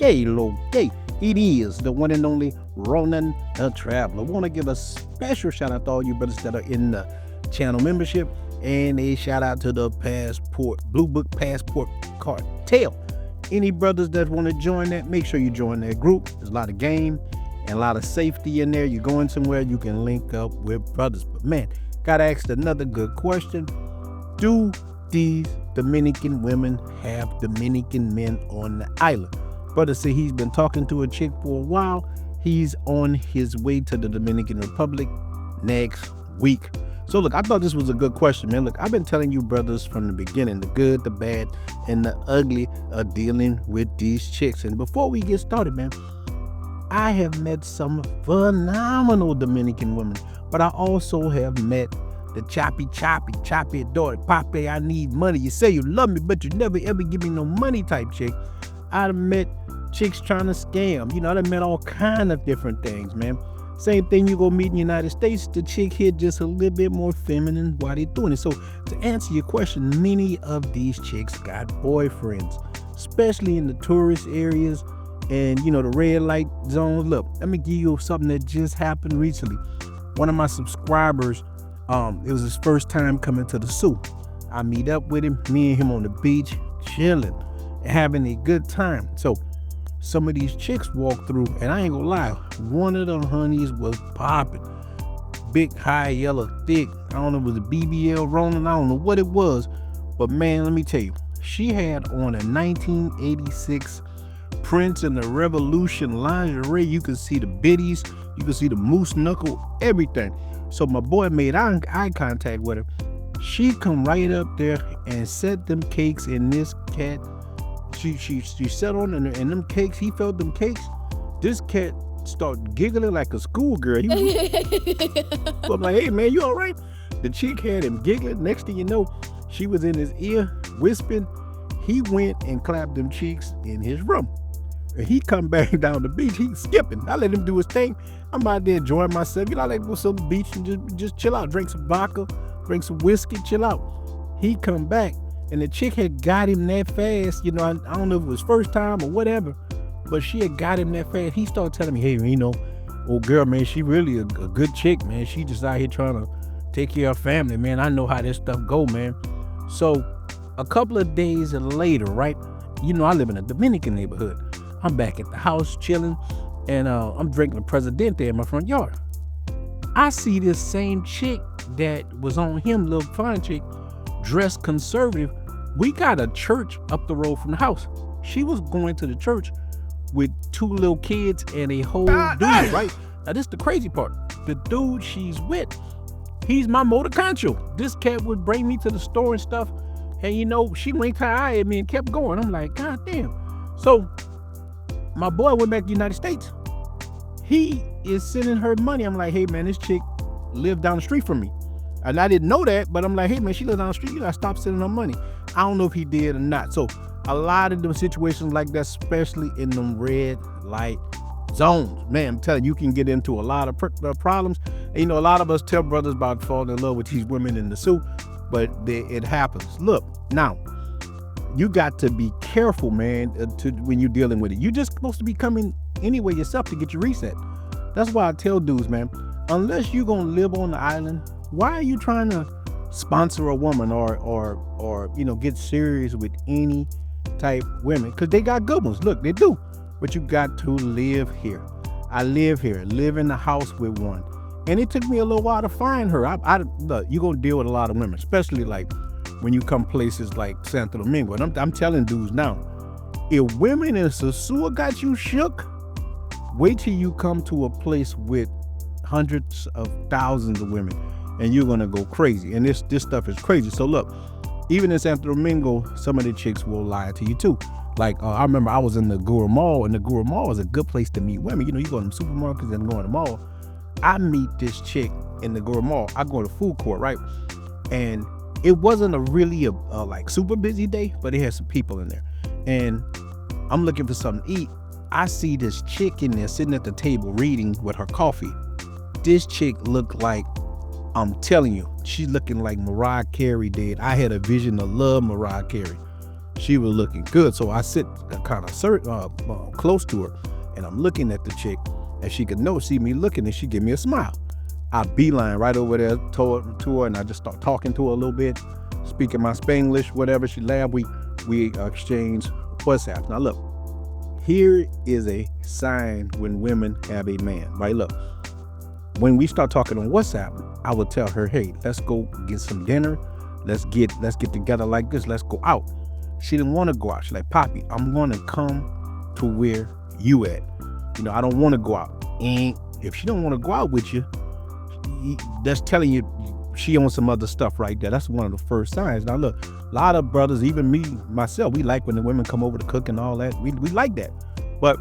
Okay. It is the one and only Ronin the Traveler. Want to give a special shout out to all you brothers that are in the channel membership, and a shout out to the Blue Book Passport Cartel. Any brothers that want to join that, make sure you join that group. There's a lot of game and a lot of safety in there. You're going somewhere, you can link up with brothers. But man, gotta ask another good question. Do these Dominican women have Dominican men on the island? Brother said he's been talking to a chick for a while. He's on his way to the Dominican Republic next week. So look, I thought this was a good question, man. Look, I've been telling you brothers from the beginning, the good, the bad, and the ugly of dealing with these chicks. And before we get started, man, I have met some phenomenal Dominican women, but I also have met the choppy daughter, Papi, I need money. You say you love me, but you never ever give me no money type chick. I've met chicks trying to scam. You know, I've met all kind of different things, man. Same thing you go meet in the United States, the chick here just a little bit more feminine while they doing it. So to answer your question, many of these chicks got boyfriends, especially in the tourist areas and, you know, the red light zones. Look, let me give you something that just happened recently. One of my subscribers, it was his first time coming to the zoo. I meet up with him, me and him on the beach, chilling, having a good time. So some of these chicks walk through, and I ain't gonna lie, one of them honeys was popping. Big, high, yellow, thick. I don't know if it was a BBL Ronin, I don't know what it was. But man, let me tell you, she had on a 1986 Prince and the Revolution lingerie. You could see the biddies, you could see the moose knuckle, everything. So my boy made eye contact with her. She come right up there and set them cakes in this cat. She sat on and them cakes. He felt them cakes. This cat started giggling like a schoolgirl. So I'm like, hey man, you all right? The chick had him giggling. Next thing you know, she was in his ear whispering. He went and clapped them cheeks in his room. And he come back down the beach. He's skipping. I let him do his thing. I'm out there enjoying myself. You know, I like to go to the beach and just chill out, drink some vodka, drink some whiskey, chill out. He come back, and the chick had got him that fast. You know, I don't know if it was first time or whatever, but she had got him that fast. He started telling me, hey, you know, old girl, man, she really a good chick, man. She just out here trying to take care of her family, man. I know how this stuff go, man. So a couple of days later, right, you know, I live in a Dominican neighborhood. I'm back at the house chilling, and I'm drinking a Presidente in my front yard. I see this same chick that was on him, little fine chick, dressed conservative. We got a church up the road from the house. She was going to the church with two little kids and a whole dude, right? Now this is the crazy part. The dude she's with, he's my motor concho. This cat would bring me to the store and stuff, and you know, she winked her eye at me and kept going. I'm like, God damn. So my boy went back to the United States. He is sending her money. I'm like, hey man, this chick lived down the street from me. And I didn't know that, but I'm like, hey man, she lives down the street. You gotta stop sending her money. I don't know if he did or not. So a lot of them situations like that, especially in them red light zones, man, I'm telling you, you can get into a lot of problems. And, you know, a lot of us tell brothers about falling in love with these women in the suit, but it happens. Look, now, you got to be careful, man, when you're dealing with it. You're just supposed to be coming anyway yourself to get your reset. That's why I tell dudes, man, unless you're gonna live on the island, why are you trying to sponsor a woman or you know, get serious with any type women? Because they got good ones. Look, they do. But you got to live here. I live here, live in the house with one. And it took me a little while to find her. Look, you're gonna deal with a lot of women, especially like when you come places like Santo Domingo. And I'm telling dudes now, if women in Sosua got you shook, wait till you come to a place with hundreds of thousands of women, and you're gonna go crazy. And this stuff is crazy. So look, even in Santo Domingo, some of the chicks will lie to you too. Like I remember I was in the Gura Mall, and the Gura Mall is a good place to meet women. You know, you go to the supermarkets and go in the mall. I meet this chick in the Gura Mall. I go to the food court, right? And it wasn't really a like super busy day, but it had some people in there. And I'm looking for something to eat. I see this chick in there sitting at the table reading with her coffee. This chick looked like, I'm telling you, she's looking like Mariah Carey did. I had a vision of love Mariah Carey. She was looking good. So I sit kind of close to her, and I'm looking at the chick, and she could see me looking, and she give me a smile. I beeline right over there to her, and I just start talking to her a little bit, speaking my Spanglish, whatever. She laughed. We exchange WhatsApp. Now look, here is a sign when women have a man, right? Look, when we start talking on WhatsApp, I would tell her, hey, let's go get some dinner. Let's get together like this. Let's go out. She didn't want to go out. She's like, Poppy, I'm going to come to where you at. I don't want to go out. And if she don't want to go out with you, that's telling you she on some other stuff right there. That's one of the first signs. Now look, a lot of brothers, even me, myself, we like when the women come over to cook and all that. We like that. But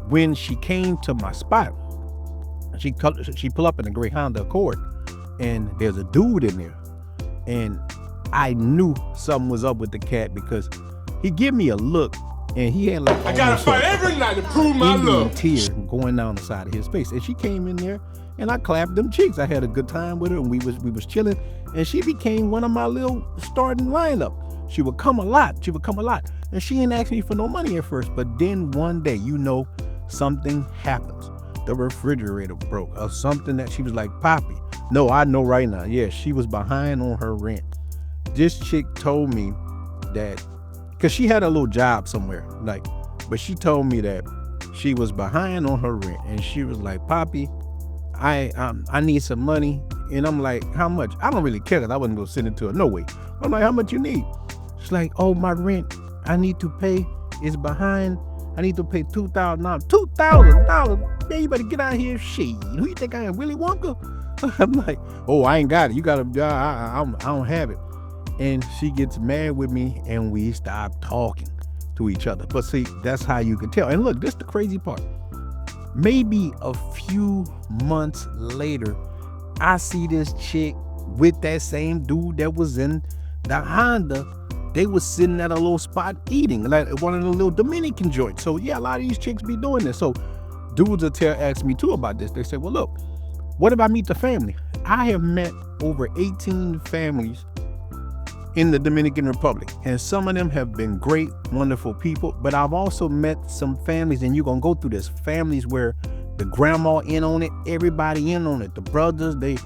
when she came to my spot, she pulled up in a gray Honda Accord, and there's a dude in there. And I knew something was up with the cat because he gave me a look, and he had like I gotta fight every night to prove my love. Tear going down the side of his face. And she came in there, and I clapped them cheeks. I had a good time with her, and we was chilling, and she became one of my little starting lineup. She would come a lot, and she didn't ask me for no money at first, but then one day, something happens. The refrigerator broke or something that she was like, Poppy, no, I know right now. Yeah, she was behind on her rent. This chick told me that, because she had a little job somewhere, but she told me that she was behind on her rent, and she was like, Poppy, I need some money. And I'm like, how much? I don't really care, because I wasn't going to send it to her. No way. I'm like, how much you need? She's like, oh, my rent I need to pay is behind. I need to pay $2,000. $2,000? Man, you better get out of here. Shit, who you think I am, Willy Wonka? I'm like, oh, I ain't got it. You got to, I don't have it. And she gets mad with me, and we stop talking to each other. But see, that's how you can tell. And look, this is the crazy part. Maybe a few months later, I see this chick with that same dude that was in the Honda. They was sitting at a little spot eating, like one of the little Dominican joints. So yeah, a lot of these chicks be doing this. So dudes will ask me too about this. They say, well, look, what if I meet the family? I have met over 18 families in the Dominican Republic, and some of them have been great, wonderful people. But I've also met some families, and you're gonna go through this, families where the grandma in on it, everybody in on it, the brothers, they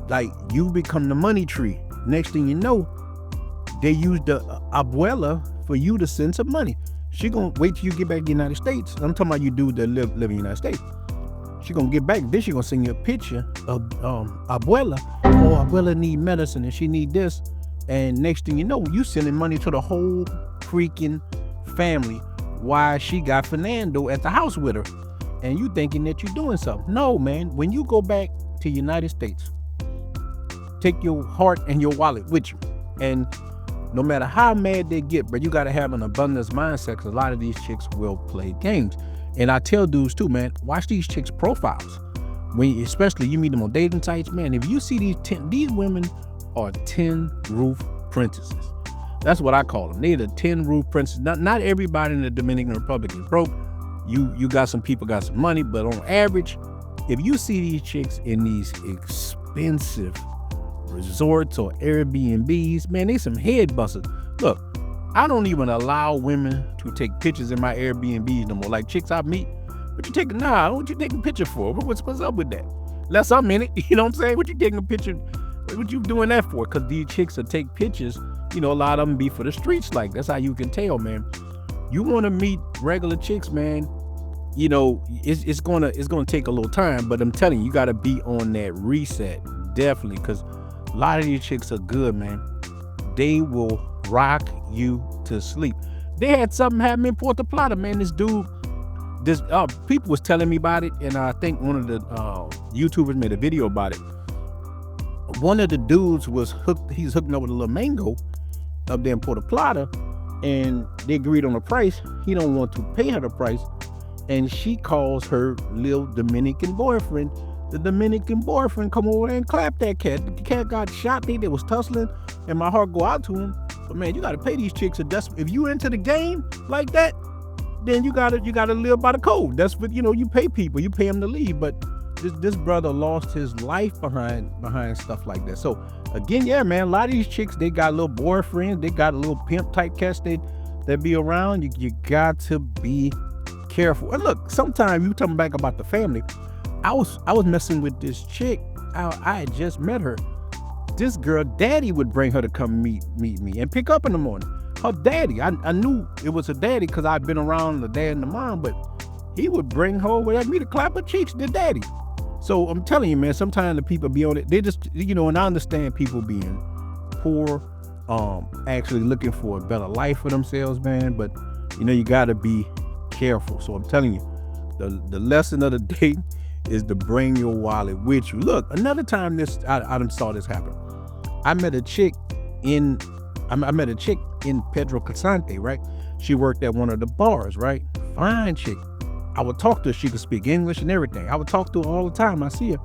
like, you become the money tree. Next thing you know, they use the abuela for you to send some money. She gonna wait till you get back to the United States. I'm talking about you dude that live in the United States. She gonna get back, then she gonna send you a picture of abuela. Oh, abuela need medicine and she need this. And next thing you know, you sending money to the whole freaking family while she got Fernando at the house with her. And you thinking that you're doing something. No, man, when you go back to the United States, take your heart and your wallet with you. And no matter how mad they get, but you got to have an abundance mindset, because a lot of these chicks will play games. And I tell dudes too, man, watch these chicks' profiles. Especially you meet them on dating sites, man, if you see these women are 10 roof princesses. That's what I call them. They're the 10 roof princesses. Not everybody in the Dominican Republic is broke. You got some people got some money, but on average, if you see these chicks in these expensive resorts or Airbnbs, man, they some head busters. Look, I don't even allow women to take pictures in my Airbnbs no more. Like chicks I meet, what you taking? Nah, what you taking a picture for? What's up with that? Unless I'm in it, you know what I'm saying? What you taking a picture? What you doing that for? Because these chicks will take pictures. You know, a lot of them be for the streets. Like that's how you can tell, man. You want to meet regular chicks, man. You know, it's gonna take a little time, but I'm telling you, you got to be on that reset, definitely, because a lot of these chicks are good, man. They will rock you to sleep. They had something happen in Puerto Plata, man. This dude, people was telling me about it, and I think one of the YouTubers made a video about it. One of the dudes was he's hooking up with a little mango up there in Puerto Plata, and they agreed on a price. He don't want to pay her the price, and she calls her little Dominican boyfriend. The Dominican boyfriend come over there and clap that cat. The cat got shot. They was tussling, and my heart go out to him. But man, you got to pay these chicks a if you into the game like that, then you gotta live by the code. That's what, you know, you pay people, you pay them to leave. But this brother lost his life behind stuff like that. So again, yeah, man, a lot of these chicks, they got little boyfriends, they got a little pimp type cats that be around. You got to be careful. And look, sometimes you talking back about the family. I was messing with this chick. I had just met her. This girl, daddy would bring her to come meet me and pick up in the morning. Her daddy, I knew it was her daddy because I'd been around the dad and the mom, but he would bring her over at me to clap her cheeks, the daddy. So I'm telling you, man, sometimes the people be on it. They just, and I understand people being poor, actually looking for a better life for themselves, man. But, you got to be careful. So I'm telling you, the lesson of the day is to bring your wallet with you. Look, another time I done saw this happen. I met a chick in Pedro Casante, right? She worked at one of the bars, right? Fine chick. I would talk to her. She could speak English and everything. I would talk to her all the time. I see her,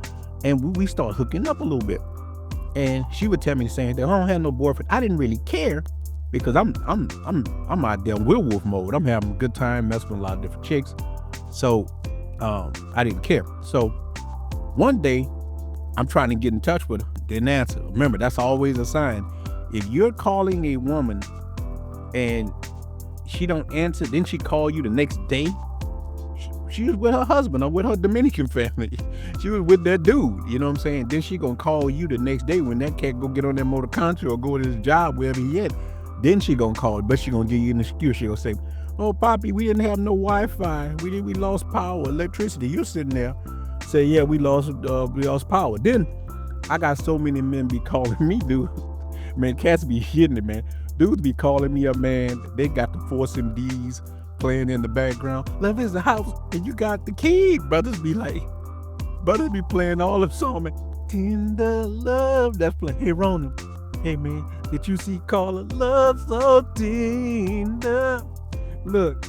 and we start hooking up a little bit. And she would tell me the same thing. I don't have no boyfriend. I didn't really care because I'm out there in werewolf mode. I'm having a good time, messing with a lot of different chicks. So I didn't care. So one day I'm trying to get in touch with her. Didn't answer. Remember, that's always a sign. If you're calling a woman and she don't answer, then she call you the next day. She was with her husband or with her Dominican family. She was with that dude, you know what I'm saying? Then she gonna call you the next day when that cat go get on that motor country or go to his job, wherever he at. Then she gonna call, but she gonna give you an excuse. She gonna say, oh, Poppy, we didn't have no Wi-Fi. We lost power, electricity. You're sitting there. Say, yeah, we lost power. Then I got so many men be calling me, dude. Man, cats be hitting it, man. Dudes be calling me up, man. They got the Force MDs playing in the background. Love is the house, and you got the key. Brothers be playing all the song, man. Tender love, that's playing. Hey, Ronin. Hey, man, did you see Caller? Love so tender. Look,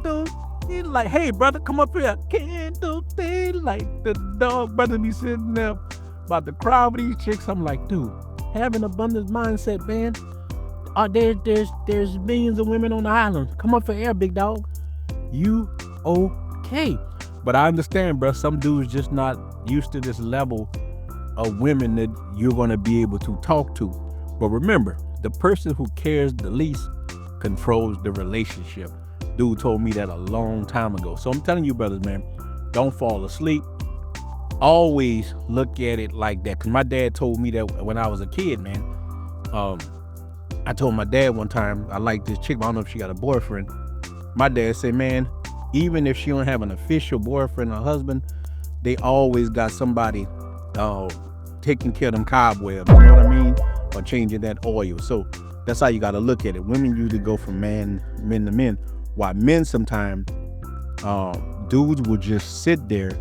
don't you like, hey, brother, come up here. Candle day like the dog. Brother be sitting there about to cry with these chicks. I'm like, dude, have an abundance mindset, man. There's millions of women on the island. Come up for air, big dog. You okay? But I understand, bro. Some dudes just not used to this level of women that you're gonna be able to talk to. But remember, the person who cares the least controls the relationship. Dude told me that a long time ago. So I'm telling you, brothers, man, don't fall asleep. Always look at it like that. Cause my dad told me that when I was a kid, man. I told my dad one time, I like this chick, but I don't know if she got a boyfriend. My dad said, man, even if she don't have an official boyfriend or husband, they always got somebody taking care of them cobwebs, you know what I mean? Or changing that oil. So that's how you got to look at it. Women usually go from men to men, while men sometimes, dudes will just sit there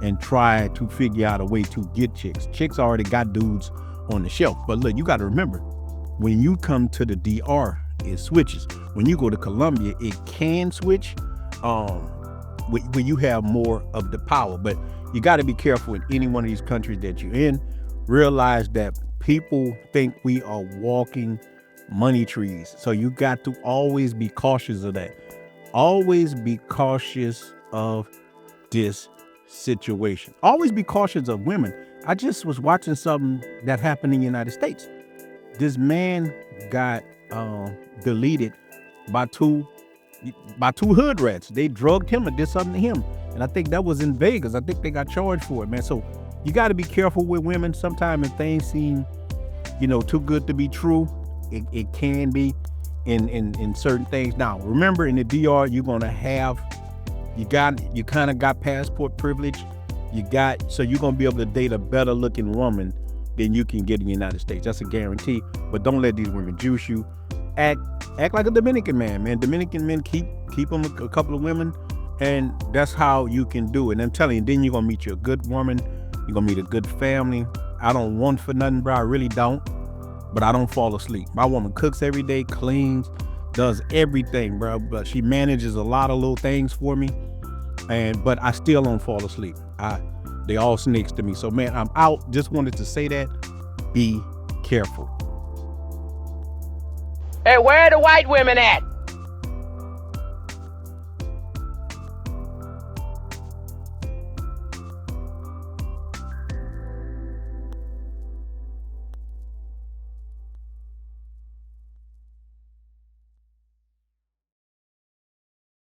and try to figure out a way to get chicks. Chicks already got dudes on the shelf. But look, you got to remember, when you come to the DR, it switches. When you go to Colombia, it can switch when you have more of the power. But you got to be careful in any one of these countries that you're in. Realize that people think we are walking money trees. So you got to always be cautious of that. Always be cautious of this situation. Always be cautious of women. I just was watching something that happened in the United States. This man got deleted by two hood rats. They drugged him and did something to him. And I think that was in Vegas. I think they got charged for it, man. So you got to be careful with women. Sometimes if things seem, too good to be true, it can be in certain things. Now, remember, in the DR, you're going to have, you kind of got passport privilege. So you're going to be able to date a better looking woman than you can get in the United States. That's a guarantee. But don't let these women juice you. Act like a Dominican man. Dominican men keep them a couple of women, and that's how you can do it. And I'm telling you, then you're gonna meet you a good woman. You're gonna meet a good family. I don't want for nothing, bro. I really don't. But I don't fall asleep. My woman cooks every day, cleans, does everything, bro. But she manages a lot of little things for me, but I still don't fall asleep. They all snakes to me. So, man, I'm out. Just wanted to say that. Be careful. Hey, where are the white women at?